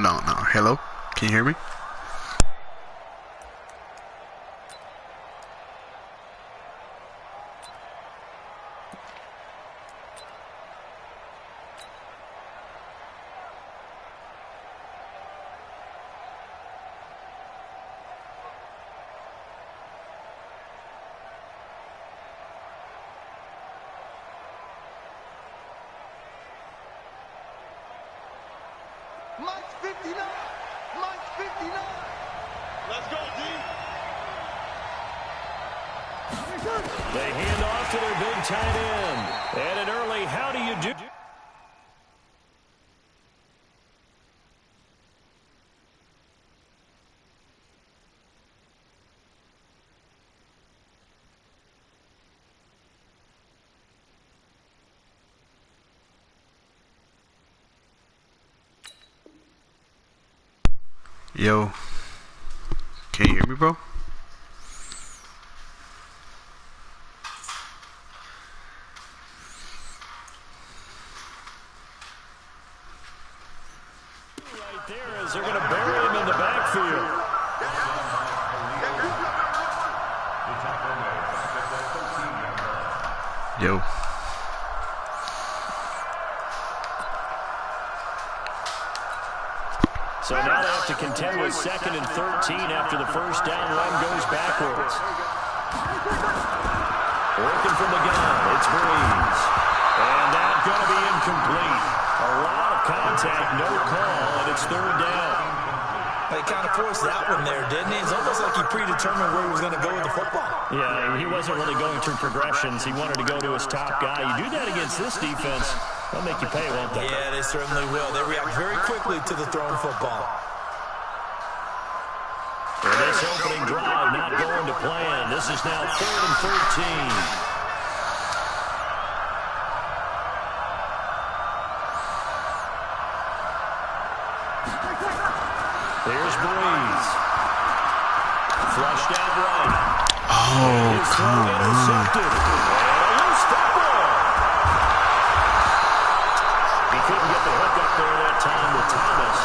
No. Hello? Can you hear me? Mike's 59. Mike's 59. Let's go, D. They hand off to their big tight end. And an early, how do you do? Yo, can you hear me, bro? Right there as they're going to bury him in the backfield. Yo. So now they have to contend with 2nd and 13 after the first down run goes backwards. Working from the gun, it's Breeze. And that's going to be incomplete. A lot of contact, no call, and it's 3rd down. He kind of forced that one there, didn't he? It's almost like he predetermined where he was going to go with the football. Yeah, he wasn't really going through progressions. He wanted to go to his top guy. You do that against this defense, they'll make you pay, won't they? Yeah, they certainly will. They react very quickly to the thrown football. For this opening drive, not going to plan. This is now 3rd and 13. Here's Breeze. Flushed out right. Oh, come on. Intercepted. And a loose football. He couldn't get the hook up there that time with Thomas.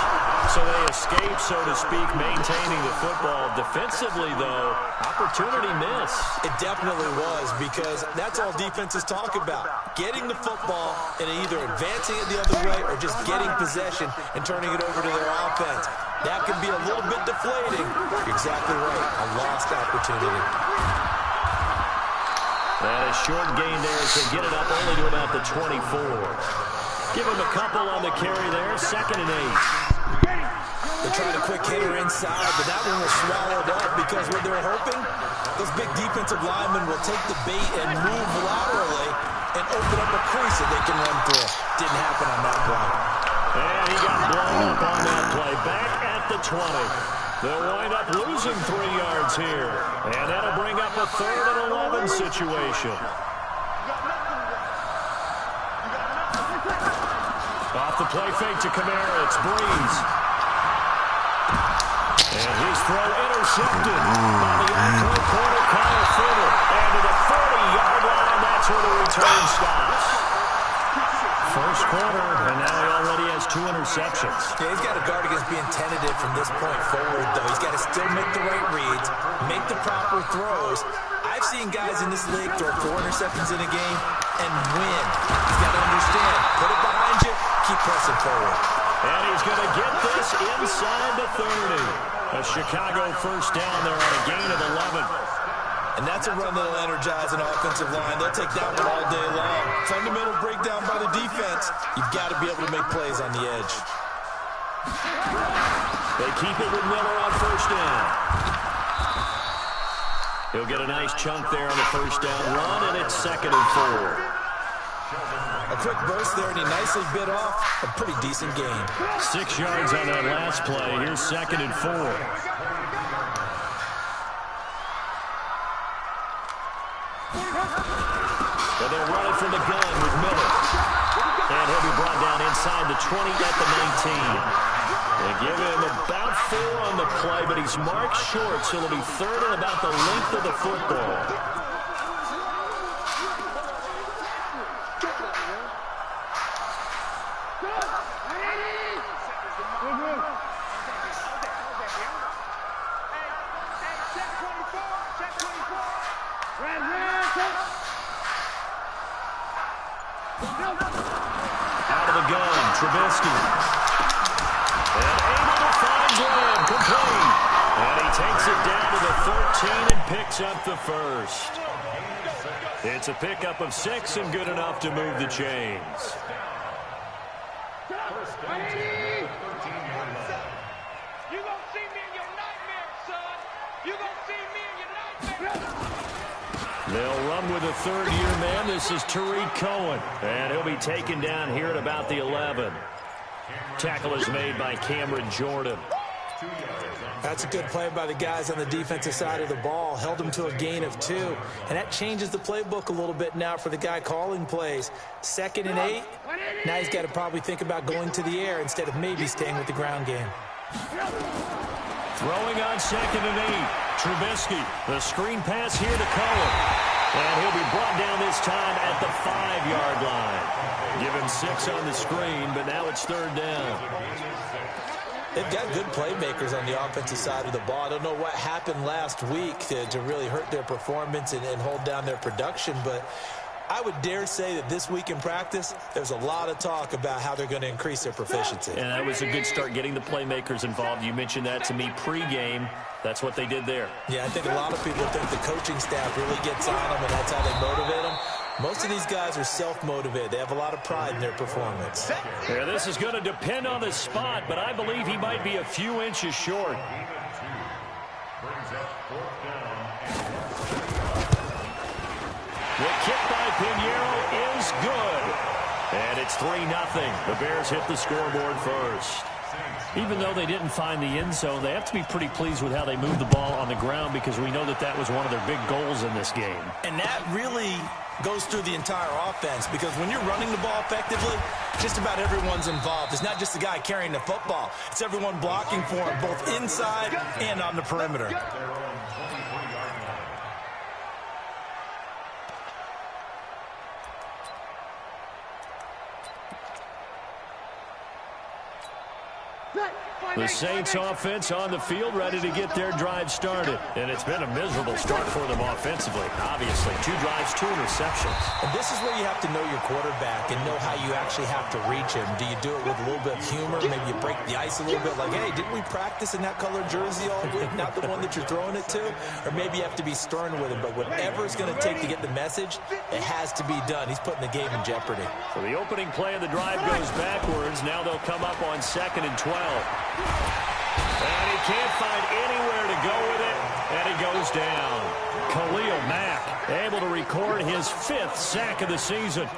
So they escape, so to speak, maintaining the football. Defensively, though, opportunity miss. It definitely was, because that's all defenses talk about. Getting the football and either advancing it the other way or just getting possession and turning it over to their offense. That can be a little bit deflating. You're exactly right. A lost opportunity. And a short gain there to get it up only to about the 24. Give him a couple on the carry there. 2nd and 8. They tried a quick hitter inside, but that one was swallowed up because what they're hoping, those big defensive linemen will take the bait and move laterally and open up a crease that they can run through. Didn't happen on that play. And he got blown up on that play. Back at the 20. They'll wind up losing 3 yards here. And that'll bring up a 3rd and 11 situation. Off the play fake to Kamara, it's Breeze. And his throw intercepted by the outside corner, Kyle Fuller. And to the 40-yard line, that's where the return stops. First quarter, and now he already has 2 interceptions. Yeah, he's got to guard against being tentative from this point forward, though. He's got to still make the right reads, make the proper throws. I've seen guys in this league throw 4 interceptions in a game and win. He's got to understand, put it behind you, keep pressing forward. And he's going to get this inside the 30. A Chicago first down there on a gain of 11. And that's a run that'll energize an offensive line. They'll take that one all day long. Fundamental breakdown by the defense. You've got to be able to make plays on the edge. They keep it with Miller on first down. He'll get a nice chunk there on the first down run, and it's 2nd and 4. A quick burst there, and he nicely bit off a pretty decent gain. 6 yards on that last play. Here's 2nd and 4. And they'll run it from the gun with Miller. And he'll be brought down inside the 20 at the 19. They give him about 4 on the play, but he's marked short, so it'll be 3rd and about the length of the football. Out of the gun, Trubisky. And able to find Graham, complete. And he takes it down to the 13 and picks up the first. It's a pickup of 6 and good enough to move the chains. You gonna see me in your nightmares, son. You gonna see me in your nightmares. They'll run with a third-year man. This is Tariq Cohen. And he'll be taken down here at about the 11. Tackle is made by Cameron Jordan. That's a good play by the guys on the defensive side of the ball. Held them to a gain of 2. And that changes the playbook a little bit now for the guy calling plays. 2nd and 8. Now he's got to probably think about going to the air instead of maybe staying with the ground game. Throwing on 2nd and 8. Trubisky. The screen pass here to Cohen. And he'll be brought down this time at the 5-yard line. Give him 6 on the screen, but now it's 3rd down. They've got good playmakers on the offensive side of the ball. I don't know what happened last week to really hurt their performance and hold down their production, but I would dare say that this week in practice, there's a lot of talk about how they're going to increase their proficiency. And that was a good start, getting the playmakers involved. You mentioned that to me pregame. That's what they did there. Yeah, I think a lot of people think the coaching staff really gets on them, and that's how they motivate them. Most of these guys are self-motivated. They have a lot of pride in their performance. Yeah, this is going to depend on the spot, but I believe he might be a few inches short. The kick by Pinheiro is good. And it's 3-0. The Bears hit the scoreboard first. Even though they didn't find the end zone, they have to be pretty pleased with how they moved the ball on the ground because we know that that was one of their big goals in this game. And that really goes through the entire offense because when you're running the ball effectively, just about everyone's involved. It's not just the guy carrying the football. It's everyone blocking for him, both inside and on the perimeter. The Saints offense on the field, ready to get their drive started. And it's been a miserable start for them offensively. Obviously, 2 drives, 2 interceptions. And this is where you have to know your quarterback and know how you actually have to reach him. Do you do it with a little bit of humor? Maybe you break the ice a little bit like, hey, didn't we practice in that colored jersey all week? Not the one that you're throwing it to? Or maybe you have to be stern with him. But whatever it's going to take to get the message, it has to be done. He's putting the game in jeopardy. So the opening play of the drive goes backwards. Now they'll come up on 2nd and 12. And he can't find anywhere to go with it, and he goes down. Khalil Mack able to record his 5th sack of the season.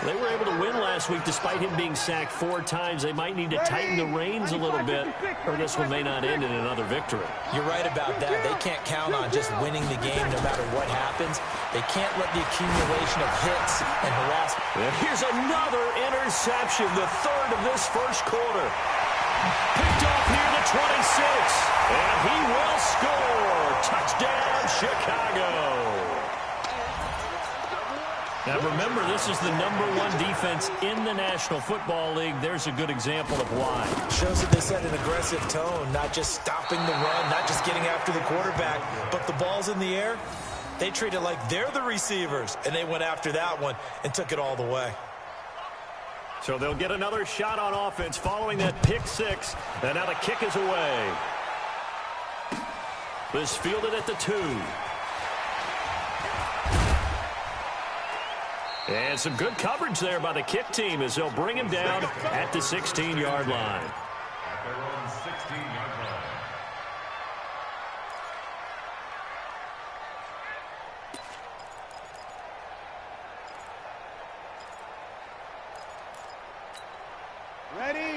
They were able to win last week despite him being sacked 4 times. They might need to tighten the reins a little bit, or this one may not end in another victory. You're right about that. They can't count on just winning the game no matter what happens. They can't let the accumulation of hits and harassment. Here's another interception, the 3rd of this first quarter. Picked off near the 26, and he will score. Touchdown, Chicago. Now remember, this is the #1 defense in the National Football League. There's a good example of why. Shows that they set an aggressive tone, not just stopping the run, not just getting after the quarterback, but the ball's in the air. They treat it like they're the receivers, and they went after that one and took it all the way. So they'll get another shot on offense following that pick 6. And now the kick is away. This fielded at the 2. And some good coverage there by the kick team as they'll bring him down at the 16-yard line.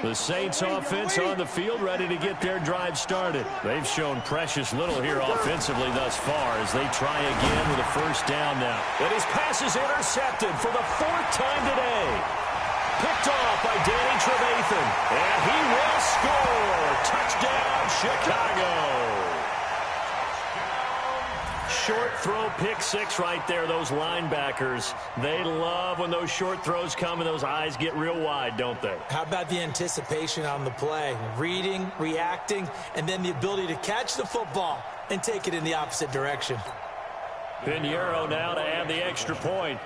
The Saints offense on the field, ready to get their drive started. They've shown precious little here offensively thus far as they try again with a 1st down now. And his pass is intercepted for the 4th time today. Picked off by Danny Trevathan. And he will score. Touchdown, Chicago. Short throw, pick 6 right there. Those linebackers, they love when those short throws come and those eyes get real wide, don't they? How about the anticipation on the play? Reading, reacting, and then the ability to catch the football and take it in the opposite direction. Pinheiro now to add the extra point.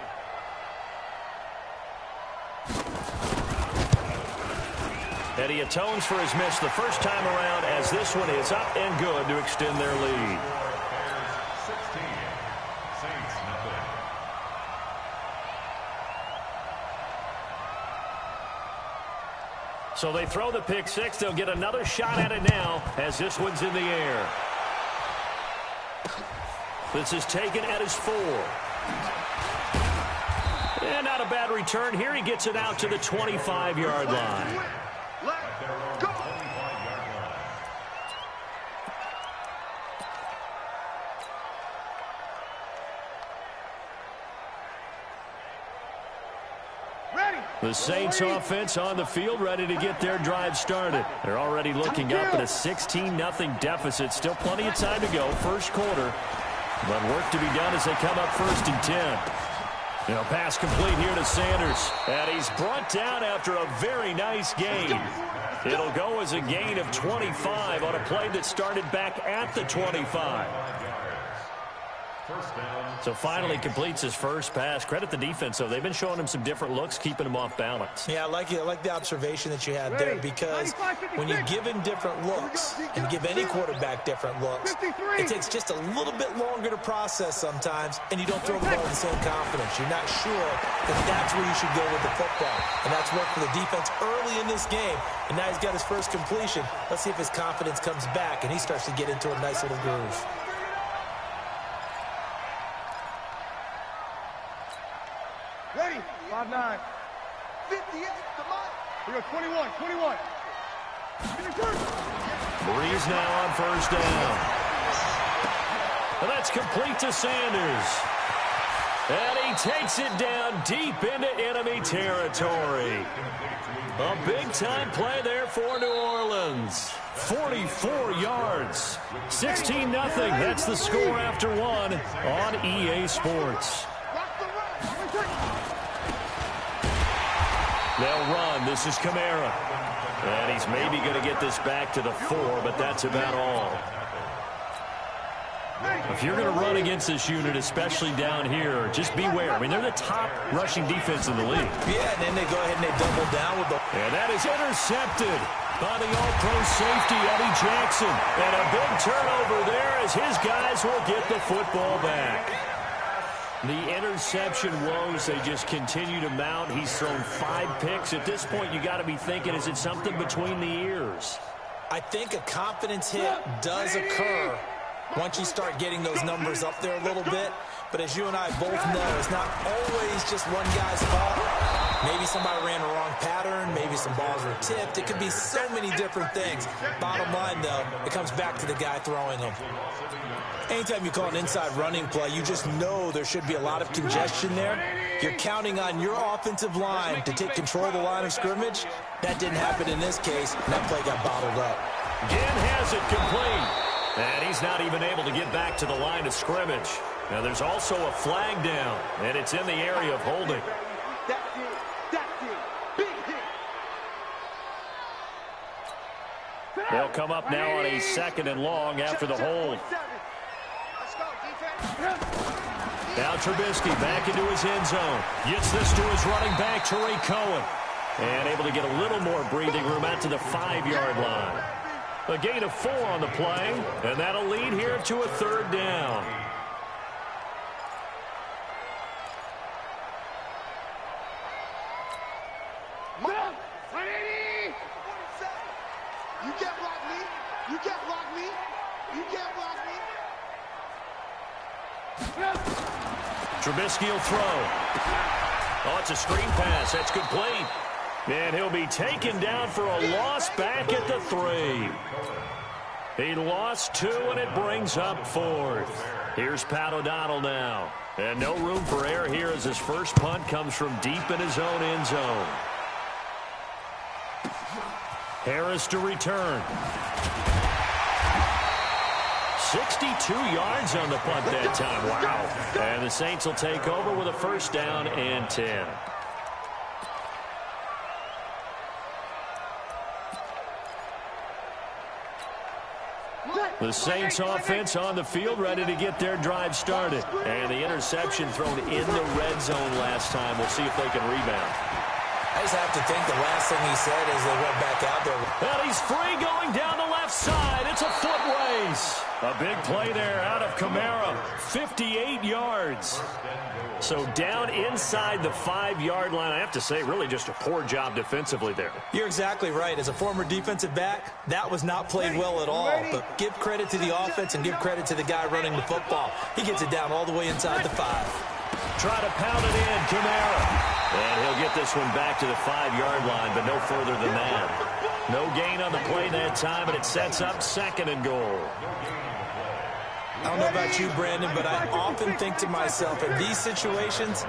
And he atones for his miss the first time around as this one is up and good to extend their lead. So they throw the pick six. They'll get another shot at it now as this one's in the air. This is taken at his 4. And not a bad return here. He gets it out to the 25-yard line. Let's go. The Saints offense on the field, ready to get their drive started. They're already looking up at a 16-0 deficit. Still plenty of time to go, first quarter. But work to be done as they come up 1st and 10. Now pass complete here to Sanders. And he's brought down after a very nice gain. It'll go as a gain of 25 on a play that started back at the 25. So finally completes his first pass. Credit the defense, though. They've been showing him some different looks, keeping him off balance. Yeah, I like the observation that you had there, because when you give him different looks and give any quarterback different looks, it takes just a little bit longer to process sometimes, and you don't throw the ball with the same confidence. You're not sure that that's where you should go with the football. And that's worked for the defense early in this game, and now he's got his first completion. Let's see if his confidence comes back, and he starts to get into a nice little groove. Ready? 5-9. 58. Come on. We go 21. Breeze now on first down. And that's complete to Sanders. And he takes it down deep into enemy territory. A big-time play there for New Orleans. 44 yards. 16-0. That's the score after one on EA Sports. They'll run. This is Kamara. And he's maybe going to get this back to the 4, but that's about all. If you're going to run against this unit, especially down here, just beware. I mean, they're the top rushing defense in the league. Yeah, and then they go ahead and they double down with the... And that is intercepted by the all-pro safety, Eddie Jackson. And a big turnover there as his guys will get the football back. The interception woes, they just continue to mount. He's thrown 5 picks. At this point, you got to be thinking, is it something between the ears? I think a confidence hit does occur once you start getting those numbers up there a little bit. But as you and I both know, it's not always just one guy's fault. Maybe somebody ran the wrong pattern. Maybe some balls were tipped. It could be so many different things. Bottom line, though, it comes back to the guy throwing them. Anytime you call an inside running play, you just know there should be a lot of congestion there. You're counting on your offensive line to take control of the line of scrimmage. That didn't happen in this case, and that play got bottled up. Ginn has it complete. And he's not even able to get back to the line of scrimmage. Now there's also a flag down, and it's in the area of holding. That's it. Big hit. They'll come up now on a 2nd and long after the hold. Let's go, defense. Now Trubisky back into his end zone. Gets this to his running back, Tariq Cohen. And able to get a little more breathing room out to the 5-yard line. A gain of 4 on the play, and that'll lead here to a 3rd down. You can't block me. You can't block me. You can't block me. Trubisky will throw. Oh, it's a screen pass. That's complete. And he'll be taken down for a loss back at the 3. He lost 2, and it brings up 4th. Here's Pat O'Donnell now. And no room for error here as his first punt comes from deep in his own end zone. Harris to return. 62 yards on the punt that time. Wow. And the Saints will take over with a 1st down and 10. The Saints offense on the field, ready to get their drive started. And the interception thrown in the red zone last time. We'll see if they can rebound. I just have to think the last thing he said as they went back out there. And he's free going down the left side. It's a foot race. A big play there out of Kamara. 58 yards. So down inside the 5-yard line. I have to say, really just a poor job defensively there. You're exactly right. As a former defensive back, that was not played well at all. But give credit to the offense and give credit to the guy running the football. He gets it down all the way inside the 5. Try to pound it in, Kamara. And he'll get this one back to the 5-yard line, but no further than that. No gain on the play that time, and it sets up 2nd and goal. I don't know about you, Brandon, but I often think to myself, in these situations,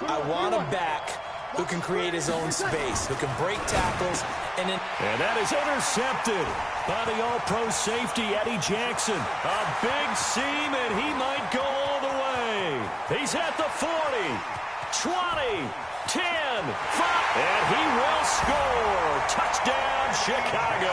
I want a back who can create his own space, who can break tackles. And that is intercepted by the all-pro safety, Eddie Jackson. A big seam, and he might go all the way. He's at the 40, 20, 10, 5, and he will score. Touchdown, Chicago.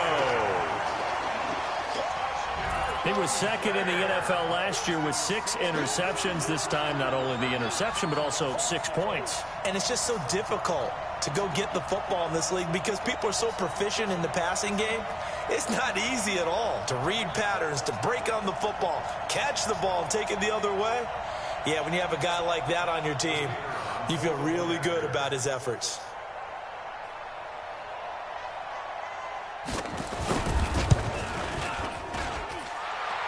He was 2nd in the NFL last year with 6 interceptions. This time, not only the interception, but also 6 points. And it's just so difficult to go get the football in this league because people are so proficient in the passing game. It's not easy at all to read patterns, to break on the football, catch the ball, and take it the other way. Yeah, when you have a guy like that on your team, you feel really good about his efforts.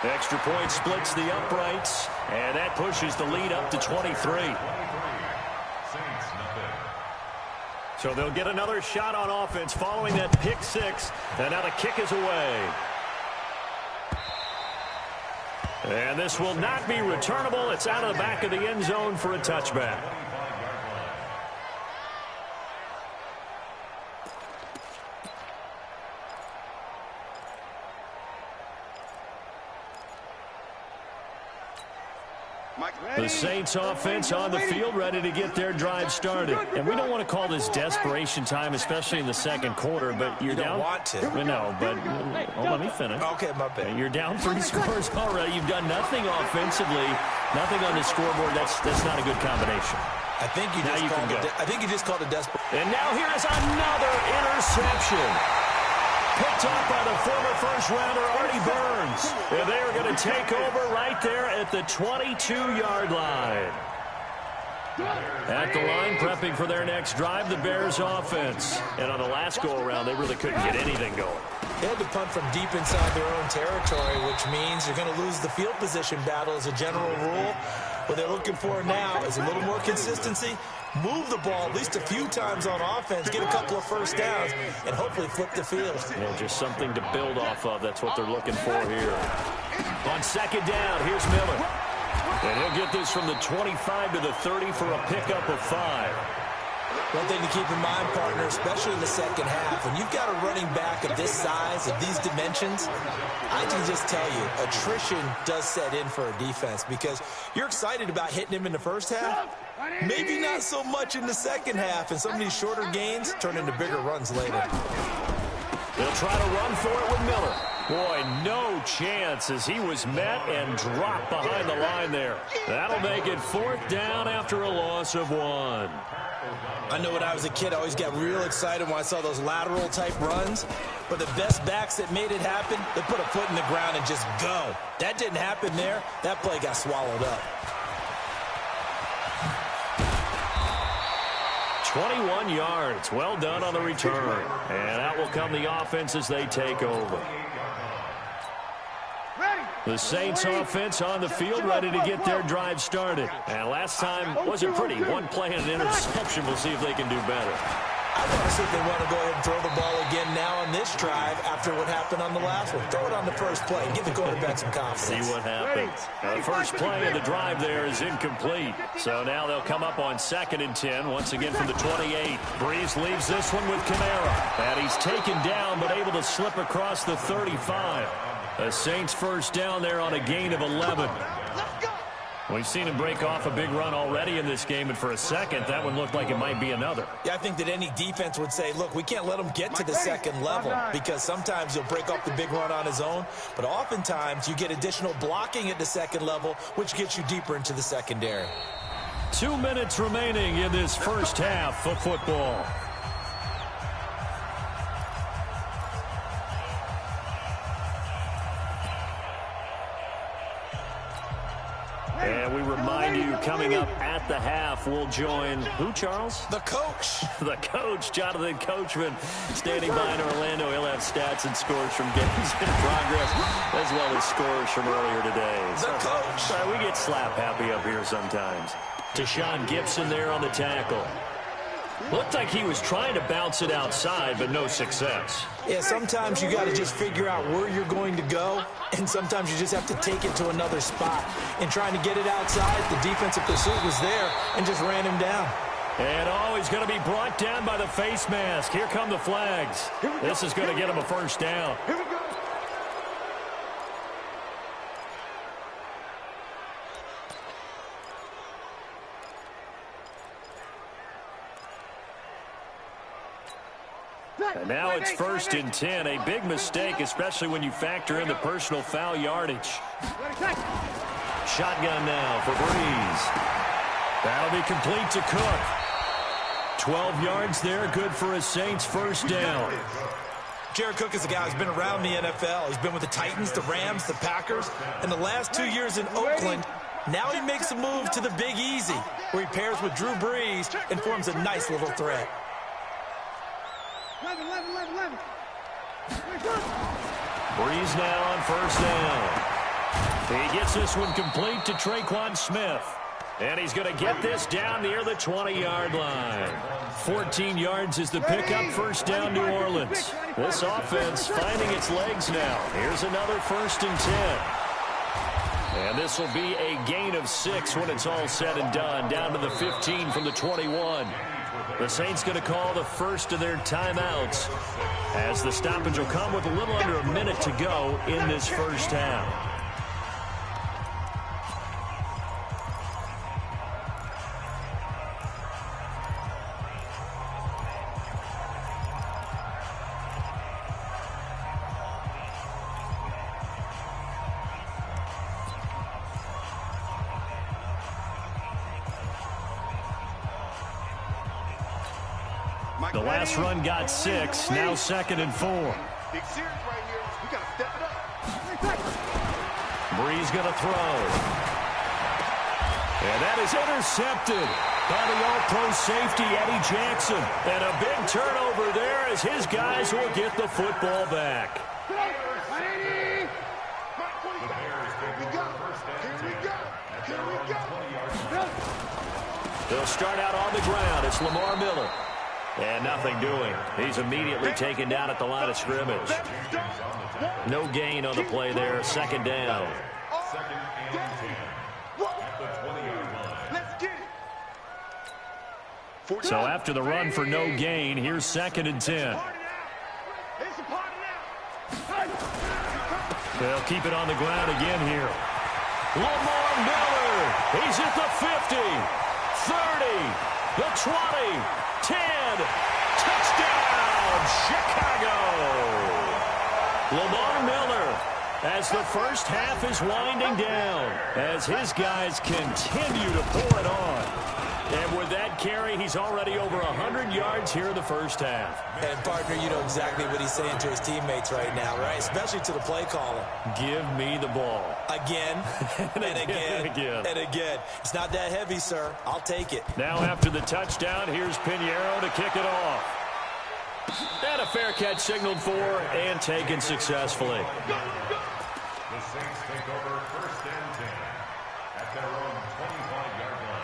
Extra point splits the uprights, and that pushes the lead up to 23. So they'll get another shot on offense following that pick 6, and now the kick is away. And this will not be returnable. It's out of the back of the end zone for a touchback. The Saints offense on the field, ready to get their drive started. And we don't want to call this desperation time, especially in the 2nd quarter, but you're down. You don't want to. No, but let me finish. Okay, my bad. You're down 3 scores already. You've done nothing offensively, nothing on the scoreboard. That's not a good combination. I think you just called it desperate. And now here is another interception. Picked up by the former first-rounder, Artie Burns. And they are going to take over right there at the 22-yard line. At the line, prepping for their next drive, the Bears offense. And on the last go-around, they really couldn't get anything going. They had to punt from deep inside their own territory, which means you're going to lose the field position battle as a general rule. What they're looking for now is a little more consistency, move the ball at least a few times on offense, get a couple of first downs, and hopefully flip the field. Yeah, just something to build off of. That's what they're looking for here. On 2nd down, here's Miller. And he'll get this from the 25 to the 30 for a pickup of 5. One thing to keep in mind, partner, especially in the 2nd half, when you've got a running back of this size, of these dimensions, I can just tell you, attrition does set in for a defense because you're excited about hitting him in the 1st half, maybe not so much in the 2nd half, and some of these shorter gains turn into bigger runs later. They'll try to run for it with Miller. Boy, no chance as he was met and dropped behind the line there. That'll make it 4th down after a loss of 1. I know when I was a kid, I always got real excited when I saw those lateral-type runs. But the best backs that made it happen, they put a foot in the ground and just go. That didn't happen there. That play got swallowed up. 21 yards. Well done on the return. And that will come the offense as they take over. The Saints offense on the field, ready to get their drive started. And last time wasn't pretty. 1 play and an interception. We'll see if they can do better. I want to see if they want to go ahead and throw the ball again now on this drive after what happened on the last one. Throw it on the first play and give the quarterback some confidence. See what happens. The first play of the drive there is incomplete. So now they'll come up on 2nd and 10. Once again from the 28. Breeze leaves this one with Kamara. And he's taken down but able to slip across the 35. The Saints first down there on a gain of 11. We've seen him break off a big run already in this game, and for a second, that one looked like it might be another. Yeah, I think that any defense would say, look, we can't let him get to the second level because sometimes he'll break off the big run on his own, but oftentimes you get additional blocking at the second level, which gets you deeper into the secondary. 2 minutes remaining in this first half of football. And we remind you, coming up at the half, we'll join who, Charles? The coach. The coach, Jonathan Coachman, standing by in Orlando. He'll have stats and scores from games in progress, as well as scores from earlier today. The coach. Sorry, we get slap happy up here sometimes. Deshaun Gibson there on the tackle. Looked like he was trying to bounce it outside, but no success. Yeah, sometimes you got to just figure out where you're going to go, and sometimes you just have to take it to another spot. In trying to get it outside, the defensive pursuit was there and just ran him down. And he's going to be brought down by the face mask. Here come the flags. This is going to get him a first down. Here we go. And now it's 1st and 10. A big mistake, especially when you factor in the personal foul yardage. Shotgun now for Breeze. That'll be complete to Cook. 12 yards there, good for a Saints first down. Jared Cook is a guy who's been around the NFL. He's been with the Titans, the Rams, the Packers, and the last 2 years in Oakland. Now he makes a move to the Big Easy, where he pairs with Drew Brees and forms a nice little threat. 11. Breeze now on first down. He gets this one complete to Traquan Smith. And he's going to get this down near the 20-yard line. 14 yards is the pickup, first down New Orleans. This offense finding its legs now. Here's another 1st and 10. And this will be a gain of 6 when it's all said and done, down to the 15 from the 21. The Saints going to call the first of their timeouts as the stoppage will come with a little under a minute to go in this first half. The last run got 6, now 2nd and 4. Big series right here. We got to step it up. Breeze going to throw. And that is intercepted by the all-pro safety, Eddie Jackson. And a big turnover there as his guys will get the football back. They'll start out on the ground. It's Lamar Miller. And nothing doing. He's immediately taken down at the line of scrimmage. No gain on the play there. 2nd down. So after the run for no gain, here's 2nd and 10. They'll keep it on the ground again here. Lamar Miller. He's at the 50, 30, the 20, 10. Touchdown, Chicago. Lamar Miller, as the first half is winding down, as his guys continue to pull it on. And with that carry, he's already over 100 yards here in the first half. And, partner, you know exactly what he's saying to his teammates right now, right? Especially to the play caller. Give me the ball. Again, and again, and again. It's not that heavy, sir. I'll take it. Now after the touchdown, here's Pinheiro to kick it off. And a fair catch signaled for and taken successfully. The Saints take over 1st and 10 at their own 25-yard line.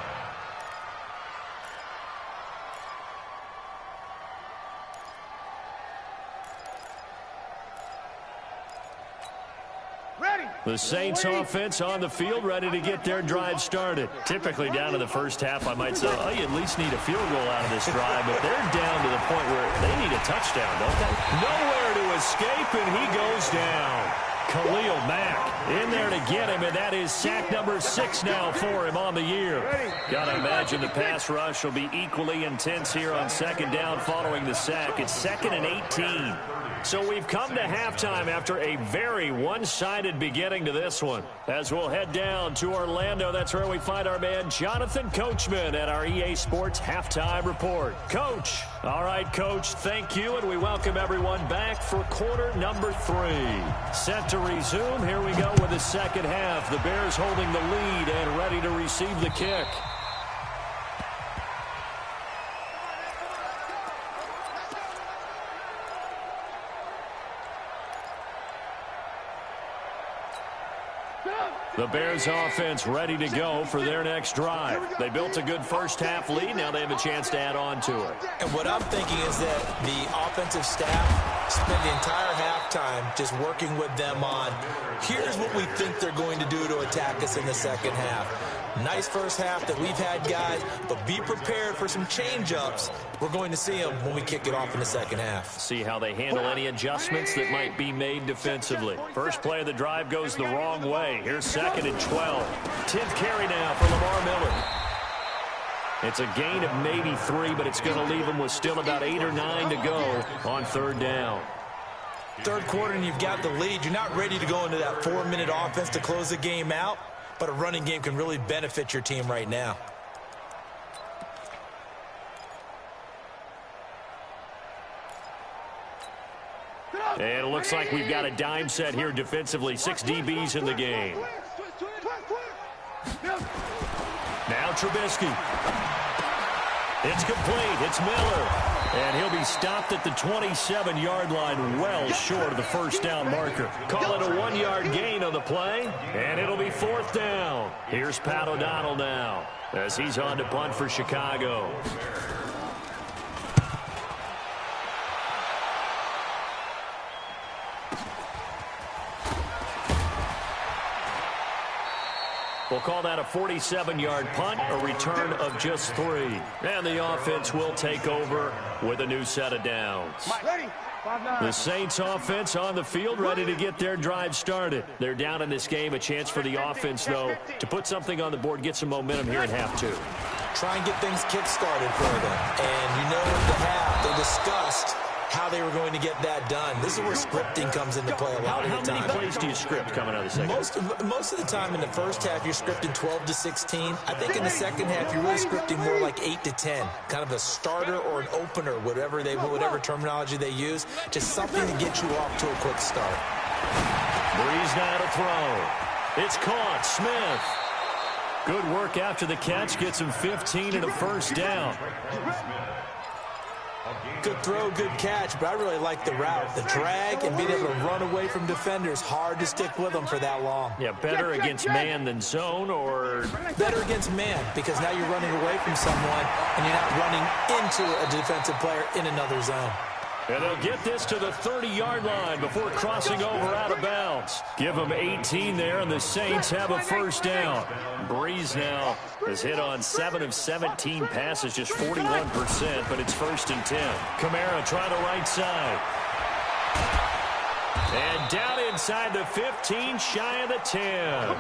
The Saints offense on the field, ready to get their drive started. Typically down to the first half, I might say, oh, you at least need a field goal out of this drive, but they're down to the point where they need a touchdown, don't they? Nowhere to escape, and he goes down. Khalil Mack in there to get him, and that is sack number 6 now for him on the year. Got to imagine the pass rush will be equally intense here on second down following the sack. It's 2nd and 18. So we've come to halftime after a very one-sided beginning to this one. As we'll head down to Orlando, that's where we find our man Jonathan Coachman at our EA Sports Halftime Report. Coach. All right, Coach, thank you, and we welcome everyone back for quarter number 3. Set to resume. Here we go with the second half. The Bears holding the lead and ready to receive the kick. The Bears offense ready to go for their next drive. They built a good first half lead. Now they have a chance to add on to it. And what I'm thinking is that the offensive staff spent the entire halftime just working with them on, here's what we think they're going to do to attack us in the second half. Nice first half that we've had, guys, but be prepared for some change-ups. We're going to see them when we kick it off in the second half. See how they handle any adjustments that might be made defensively. First play of the drive goes the wrong way. Here's 2nd and 12. 10th carry now for Lamar Miller. It's a gain of maybe 3, but it's going to leave them with still about 8 or 9 to go on 3rd down. Third quarter and you've got the lead. You're not ready to go into that 4-minute offense to close the game out, but a running game can really benefit your team right now. And it looks like we've got a dime set here defensively. 6 DBs in the game. Now Trubisky. It's complete. It's Miller. And he'll be stopped at the 27-yard line, well short of the first down marker. Call it a 1-yard gain on the play, and it'll be 4th down. Here's Pat O'Donnell now as he's on to punt for Chicago. We'll call that a 47-yard punt, a return of just 3. And the offense will take over with a new set of downs. The Saints offense on the field ready to get their drive started. They're down in this game. A chance for the offense, though, to put something on the board, get some momentum here in half 2. Try and get things kick-started for them. And you know at the half, they discussed how they were going to get that done. This is where scripting comes into play a lot of the time. How many plays do you script coming out of the second? Most of the time in the first half, you're scripting 12 to 16. I think in the second half, you're really scripting more like 8 to 10. Kind of a starter or an opener, whatever terminology they use. Just something to get you off to a quick start. Breeze now to throw. It's caught. Smith. Good work after the catch. Gets him 15 and a first down. Good throw, good catch, but I really like the route. The drag and being able to run away from defenders, hard to stick with them for that long. Yeah, better against man than zone, or? Better against man, because now you're running away from someone and you're not running into a defensive player in another zone. And they'll get this to the 30-yard line before crossing over out of bounds. Give them 18 there, and the Saints have a first down. Breeze now has hit on 7 of 17 passes, just 41%, but it's 1st and 10. Kamara trying to right side. And down inside the 15, shy of the 10.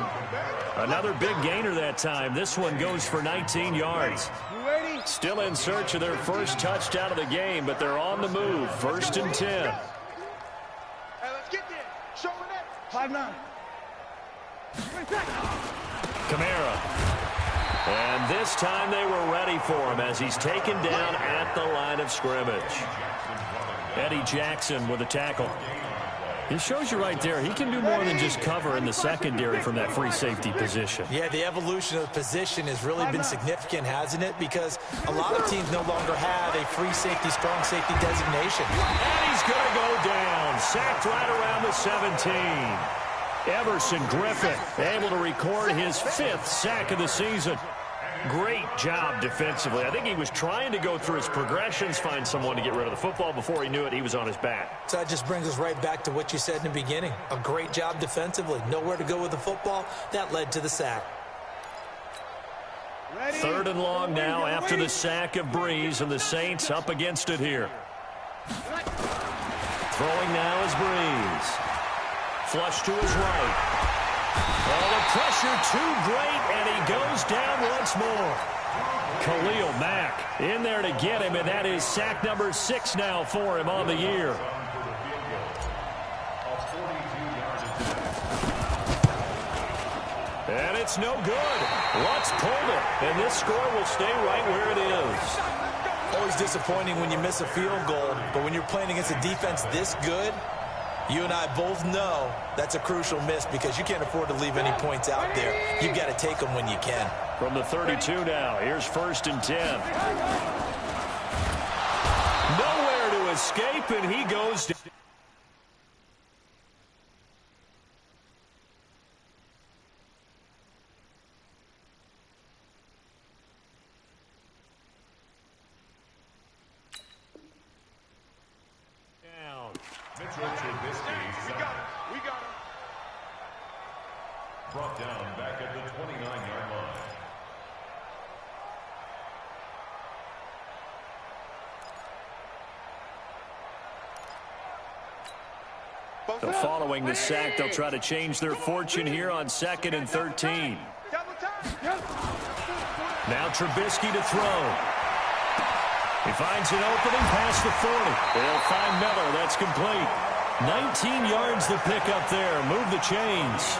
Another big gainer that time. This one goes for 19 yards. Still in search of their first touchdown of the game, but they're on the move. 1st and 10. Hey, let's get there. Show me that. 5-9. Kamara. And this time they were ready for him as he's taken down at the line of scrimmage. Eddie Jackson with a tackle. It shows you right there, he can do more than just cover in the secondary from that free safety position. Yeah, the evolution of the position has really been significant, hasn't it? Because a lot of teams no longer have a free safety, strong safety designation. And he's going to go down. Sacked right around the 17. Everson Griffin able to record his 5th sack of the season. Great job defensively. I think he was trying to go through his progressions, find someone to get rid of the football. Before he knew it, he was on his back. So that just brings us right back to what you said in the beginning. A great job defensively. Nowhere to go with the football. That led to the sack. 3rd and long now after the sack of Breeze, and the Saints up against it here. Throwing now is Breeze. flush to his right. Oh, the pressure too great, and he goes down once more. Khalil Mack in there to get him, and that is sack number 6 now for him on the year. And it's no good. Lutz pulled it, and this score will stay right where it is. Always disappointing when you miss a field goal, but when you're playing against a defense this good, you and I both know that's a crucial miss because you can't afford to leave any points out there. You've got to take them when you can. From the 32 now, here's 1st and 10. Nowhere to escape, and he goes down. We got him. Brought down back at the 29-yard line. So following the sack, they'll try to change their fortune here on 2nd and 13. Now Trubisky to throw. He finds an opening past the 40. They'll find Miller. That's complete. 19 yards to pick up there. Move the chains.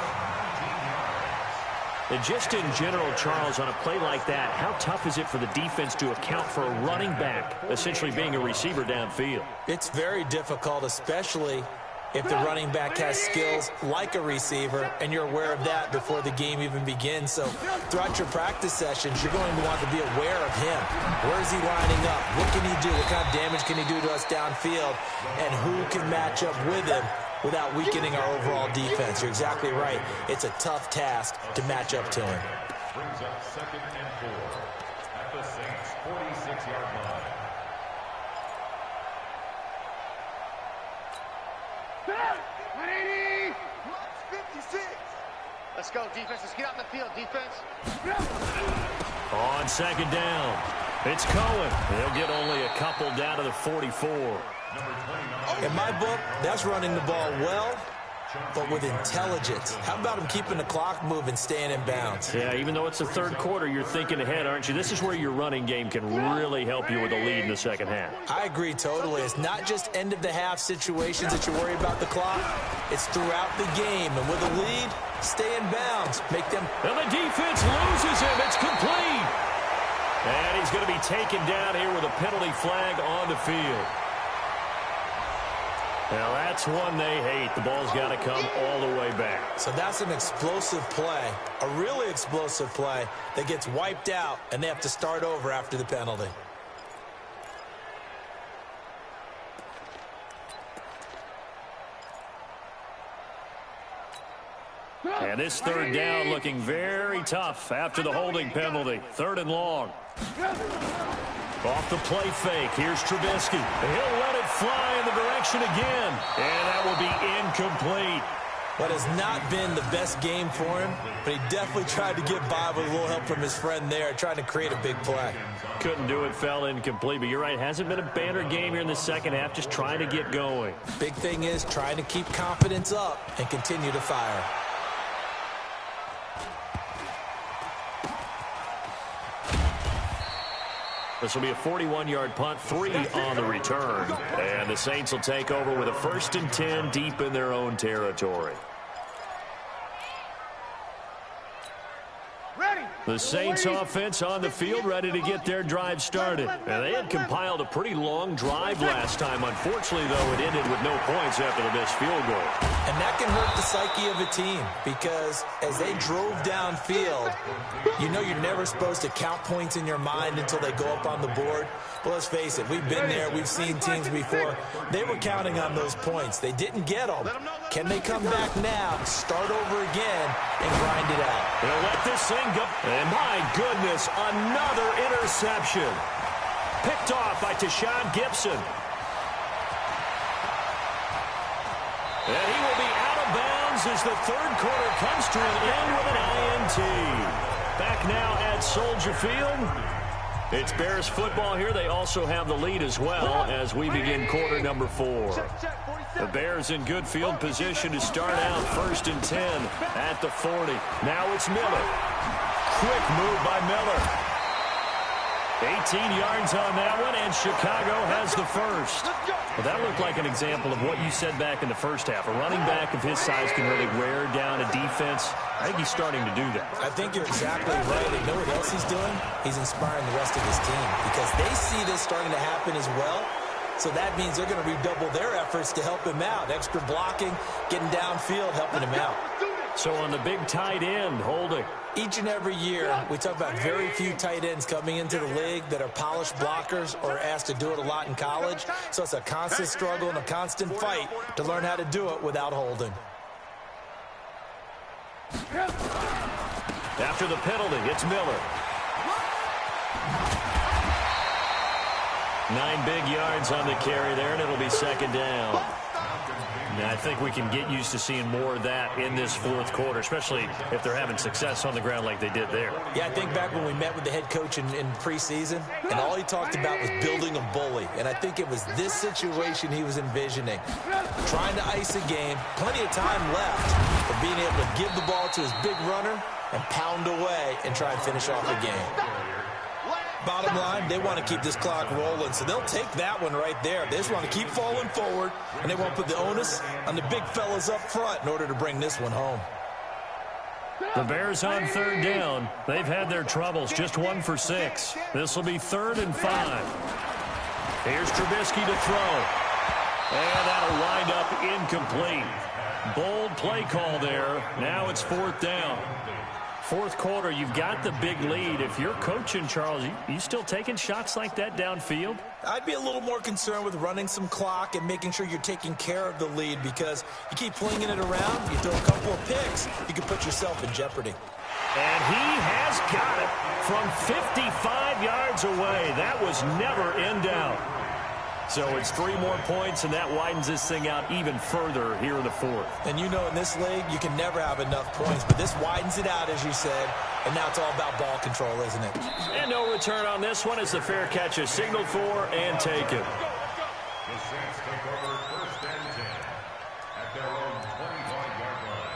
And just in general, Charles, on a play like that, how tough is it for the defense to account for a running back essentially being a receiver downfield? It's very difficult, especially if the running back has skills like a receiver, and you're aware of that before the game even begins. So throughout your practice sessions, you're going to want to be aware of him. Where is he lining up? What can he do? What kind of damage can he do to us downfield? And who can match up with him without weakening our overall defense? You're exactly right. It's a tough task to match up to him. Brings up 2nd and 4 at the Saints' 46-yard line. Let's go, defense. Let's get out the field, defense. On 2nd down, it's Cohen. He'll get only a couple down to the 44. In my book, that's running the ball well, but with intelligence. How about him keeping the clock moving, staying in bounds? Yeah, even though it's the 3rd quarter, you're thinking ahead, aren't you? This is where your running game can really help you with a lead in the 2nd half. I agree totally. It's not just end-of-the-half situations that you worry about the clock. It's throughout the game. And with a lead, stay in bounds. Make them... And the defense loses him. It's complete. And he's going to be taken down here with a penalty flag on the field. Now, that's one they hate. The ball's got to come all the way back. So that's an explosive play, a really explosive play that gets wiped out, and they have to start over after the penalty. And this 3rd down looking very tough after the holding penalty. 3rd and long. Off the play fake, here's Trubisky. He'll let it fly in the direction again, and that will be incomplete. What has not been the best game for him, but he definitely tried to get by with a little help from his friend there, trying to create a big play. Couldn't do it, fell incomplete, but you're right, hasn't been a banner game here in the 2nd half, just trying to get going. Big thing is trying to keep confidence up and continue to fire. This will be a 41-yard punt, 3 on the return. And the Saints will take over with a 1st and 10 deep in their own territory. The Saints offense on the field, ready to get their drive started. And they had compiled a pretty long drive last time. Unfortunately, though, it ended with no points after the missed field goal. And that can hurt the psyche of a team because as they drove downfield, you know you're never supposed to count points in your mind until they go up on the board. But let's face it, we've been there. We've seen teams before. They were counting on those points. They didn't get them. Can they come back now, start over again, and grind it out? They'll let this thing go. And my goodness, another interception. Picked off by Tashawn Gibson. And he will be out of bounds as the 3rd quarter comes to an end with an INT. Back now at Soldier Field. It's Bears football here. They also have the lead as well as we begin quarter number 4. The Bears in good field position to start out 1st and 10 at the 40. Now it's Miller. Quick move by Miller. 18 yards on that one, and Chicago has the first. Well, that looked like an example of what you said back in the first half. A running back of his size can really wear down a defense. I think he's starting to do that. I think you're exactly right. And you know what else he's doing? He's inspiring the rest of his team because they see this starting to happen as well. So that means they're going to redouble their efforts to help him out. Extra blocking, getting downfield, helping him out. So on the big tight end, holding. Each and every year, we talk about very few tight ends coming into the league that are polished blockers or asked to do it a lot in college. So it's a constant struggle and a constant fight to learn how to do it without holding. After the penalty, it's Miller. 9 big yards on the carry there, and it'll be 2nd down. Now, I think we can get used to seeing more of that in this 4th quarter, especially if they're having success on the ground like they did there. Yeah, I think back when we met with the head coach in preseason, and all he talked about was building a bully. And I think it was this situation he was envisioning. Trying to ice a game, plenty of time left, but being able to give the ball to his big runner and pound away and try and finish off the game. Bottom line, they want to keep this clock rolling, so they'll take that one right there. They just want to keep falling forward, and they won't put the onus on the big fellas up front in order to bring this one home. The Bears on 3rd down. They've had their troubles, just 1 for 6. This will be 3rd and 5. Here's Trubisky to throw. And that'll wind up incomplete. Bold play call there. Now it's 4th down. 4th quarter, you've got the big lead. If you're coaching, Charles, you still taking shots like that downfield? I'd be a little more concerned with running some clock and making sure you're taking care of the lead because you keep flinging it around, you throw a couple of picks, you can put yourself in jeopardy. And he has got it from 55 yards away. That was never in doubt. So it's 3 more points, and that widens this thing out even further here in the 4th. And you know in this league, you can never have enough points, but this widens it out, as you said, and now it's all about ball control, isn't it? And no return on this one as the fair catch is signaled for and taken. The Saints take over 1st and 10 at their own 25-yard line.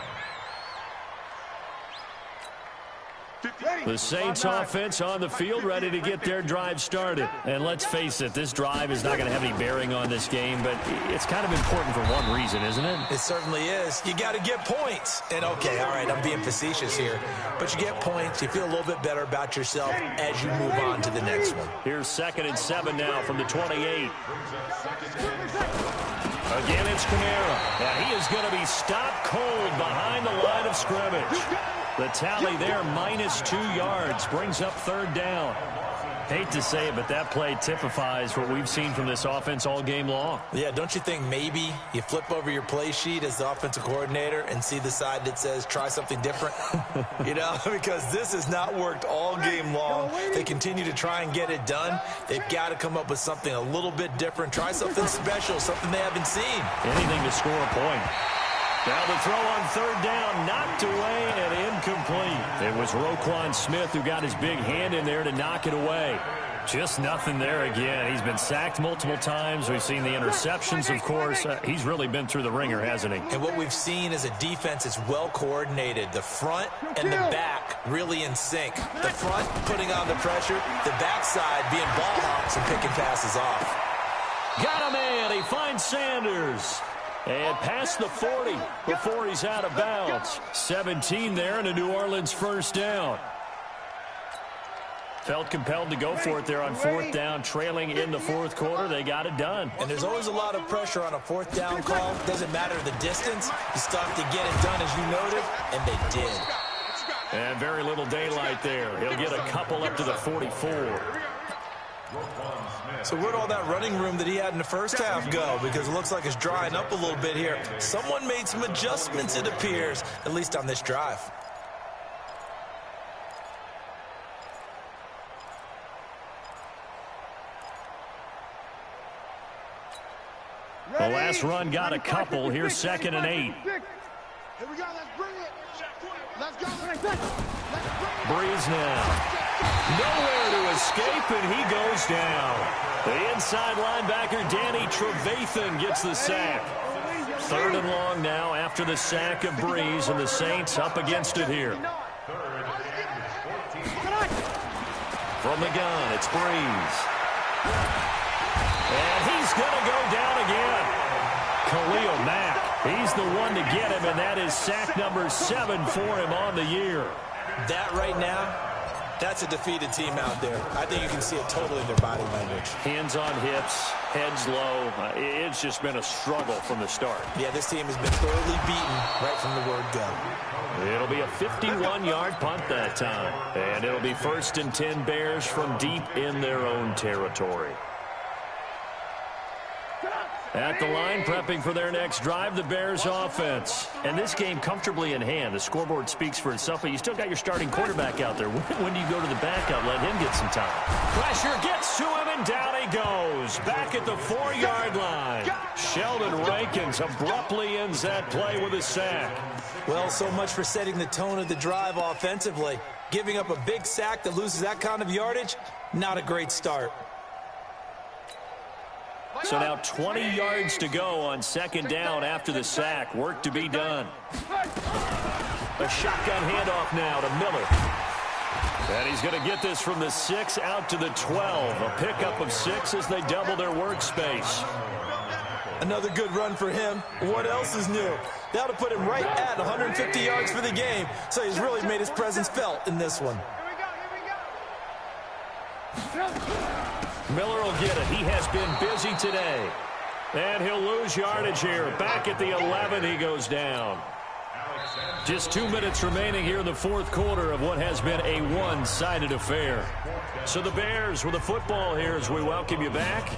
The Saints offense on the field ready to get their drive started. And let's face it, this drive is not going to have any bearing on this game, but it's kind of important for one reason, isn't it? It certainly is. You got to get points. And okay, all right, I'm being facetious here, but you get points, you feel a little bit better about yourself as you move on to the next one. Here's 2nd and 7 now from the 28. Again, it's Kamara. Now he is going to be stopped cold behind the line of scrimmage. The tally there, -2 yards, brings up 3rd down. Hate to say it, but that play typifies what we've seen from this offense all game long. Yeah, don't you think maybe you flip over your play sheet as the offensive coordinator and see the side that says try something different? You know, because this has not worked all game long. They continue to try and get it done. They've got to come up with something a little bit different. Try something special, something they haven't seen. Anything to score a point. Now the throw on 3rd down, knocked away and incomplete. It was Roquan Smith who got his big hand in there to knock it away. Just nothing there again. He's been sacked multiple times. We've seen the interceptions, of course. He's really been through the ringer, hasn't he? And what we've seen is a defense that's well coordinated. The front and the back really in sync. The front putting on the pressure, the backside being ball hawks and picking passes off. Got a man. He finds Sanders. And past the 40 before he's out of bounds. 17 there and a New Orleans 1st down. Felt compelled to go for it there on 4th down, trailing in the 4th quarter. They got it done. And there's always a lot of pressure on a 4th down call. Doesn't matter the distance. You still have to get it done, as you noted, and they did. And very little daylight there. He'll get a couple up to the 44. So where'd all that running room that he had in the first half go? Because it looks like it's drying up a little bit here. Someone made some adjustments, it appears, at least on this drive. The last run got a couple. Here's 2nd and 8. Here we go. Let's bring it. Let's go. Breeze now. Nowhere to escape, and he goes down. The inside linebacker, Danny Trevathan, gets the sack. 3rd and long now after the sack of Breeze, and the Saints up against it here. From the gun, it's Breeze. And he's going to go down again. Khalil Mack, he's the one to get him, and that is sack number 7 for him on the year. That right now, that's a defeated team out there. I think you can see it totally in their body language. Hands on hips, heads low. It's just been a struggle from the start. Yeah, this team has been thoroughly beaten right from the word go. It'll be a 51-yard punt that time. And it'll be 1st and 10 Bears from deep in their own territory. At the line, prepping for their next drive, the Bears offense. And this game comfortably in hand. The scoreboard speaks for itself, but you still got your starting quarterback out there. When do you go to the backup? Let him get some time. Pressure gets to him, and down he goes. Back at the 4-yard line. Sheldon Rankins abruptly ends that play with a sack. Well, so much for setting the tone of the drive offensively. Giving up a big sack that loses that kind of yardage, not a great start. So now 20 yards to go on 2nd down after the sack. Work to be done. A shotgun handoff now to Miller. And he's going to get this from the 6 out to the 12. A pickup of 6 as they double their workspace. Another good run for him. What else is new? That'll put him right at 150 yards for the game. So he's really made his presence felt in this one. Miller will get it. He has been busy today. And he'll lose yardage here. Back at the 11, he goes down. Just 2 minutes remaining here in the 4th quarter of what has been a one-sided affair. So the Bears with the football here as we welcome you back.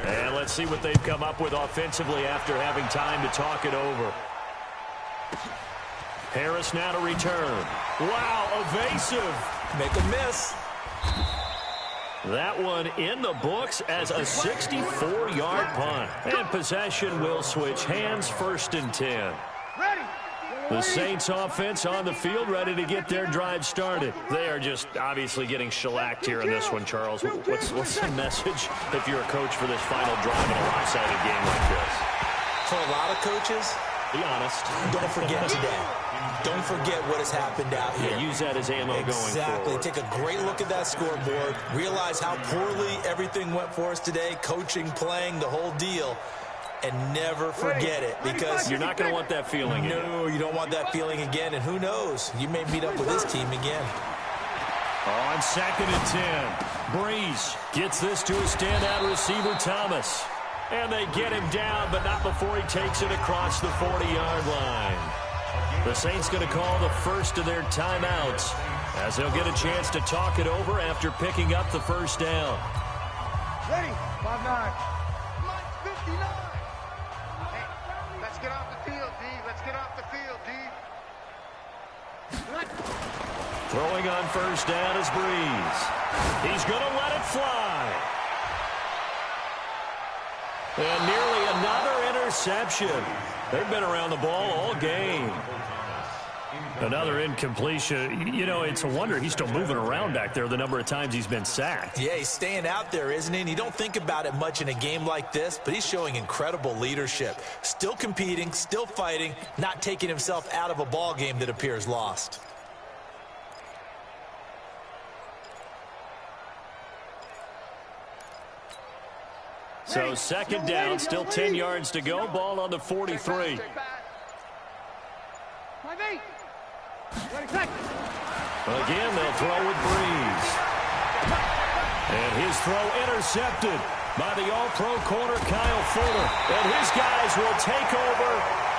And let's see what they've come up with offensively after having time to talk it over. Harris now to return. Wow, evasive. Make a miss. That one in the books as a 64-yard punt. And possession will switch hands, 1st and 10. The Saints offense on the field ready to get their drive started. They are just obviously getting shellacked here in this one, Charles. What's the message if you're a coach for this final drive in a lopsided game like this? For a lot of coaches, be honest. Don't forget today. Don't forget what has happened out here. Yeah, use that as ammo going forward. Exactly. Take a great look at that scoreboard. Realize how poorly everything went for us today. Coaching, playing, the whole deal. And never forget it, because you're not going to want that feeling again. No, you don't want that feeling again. And who knows? You may meet up with this team again. On 2nd and 10, Breeze gets this to a standout receiver, Thomas. And they get him down, but not before he takes it across the 40-yard line. The Saints going to call the first of their timeouts as they'll get a chance to talk it over after picking up the 1st down. Ready? 5-9. 59. Hey, let's get off the field, D. Let's get off the field, D. Throwing on 1st down is Breeze. He's going to let it fly. And nearly another interception. They've been around the ball all game. Another incompletion. You know, it's a wonder he's still moving around back there the number of times he's been sacked. Yeah, he's staying out there, isn't he? And you don't think about it much in a game like this, but he's showing incredible leadership. Still competing, still fighting, not taking himself out of a ball game that appears lost. So 2nd down, still 10 yards to go. Ball on the 43. Again, they'll throw with Breeze. And his throw intercepted by the all-pro corner, Kyle Fuller. And his guys will take over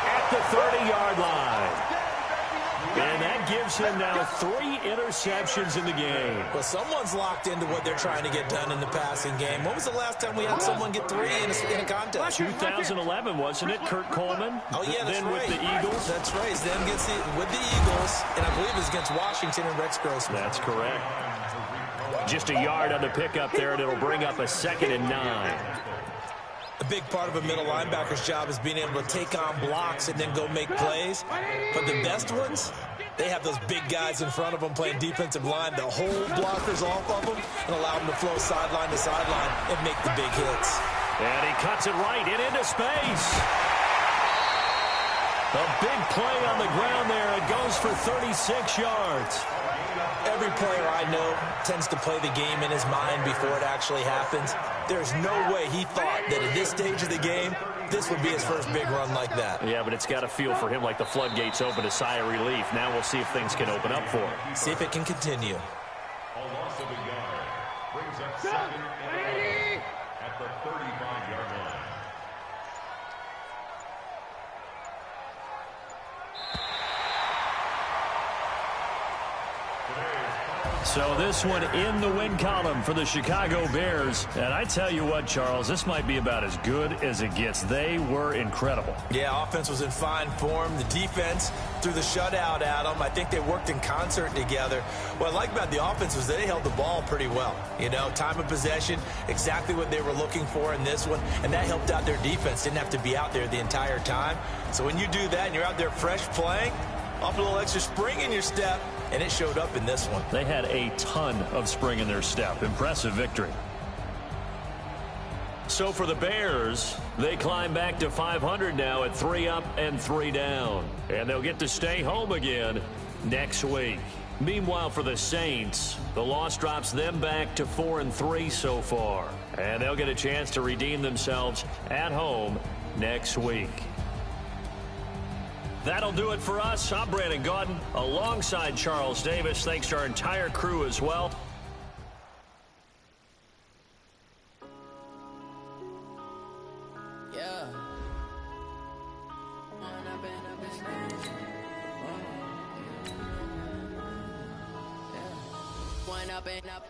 at the 30-yard line. And that gives him now 3 interceptions in the game. Well, someone's locked into what they're trying to get done in the passing game. When was the last time we had someone get 3 in a contest? 2011, wasn't it? Kurt Coleman. Oh, yeah, that's then right. with the Eagles. That's right. Then with the Eagles, and I believe it was against Washington and Rex Grossman. That's correct. Just a yard on the pickup there, and it'll bring up a 2nd and 9. A big part of a middle linebacker's job is being able to take on blocks and then go make plays. But the best ones, They have those big guys in front of them playing defensive line to hold blockers off of them and allow them to flow sideline to sideline and make the big hits. And he cuts it right and into space. A big play on the ground there. It goes for 36 yards. Every player I know tends to play the game in his mind before it actually happens. There's no way he thought that at this stage of the game, this would be his first big run like that. Yeah, but it's got to feel for him like the floodgates open, a sigh of relief. Now we'll see if things can open up for him. See if it can continue. A loss of a yard brings up second and 11 at the 35-yard line. So this one in the win column for the Chicago Bears. And I tell you what, Charles, this might be about as good as it gets. They were incredible. Yeah, offense was in fine form. The defense threw the shutout at them. I think they worked in concert together. What I like about the offense was they held the ball pretty well. You know, time of possession, exactly what they were looking for in this one. And that helped out their defense. Didn't have to be out there the entire time. So when you do that and you're out there fresh playing, off a little extra spring in your step, and it showed up in this one. They had a ton of spring in their step. Impressive victory. So for the Bears, they climb back to 500 now at 3 up and 3 down. And they'll get to stay home again next week. Meanwhile, for the Saints, the loss drops them back to 4-3 so far. And they'll get a chance to redeem themselves at home next week. That'll do it for us. I'm Brandon Gaudin alongside Charles Davis. Thanks to our entire crew as well. Yeah. One up and up.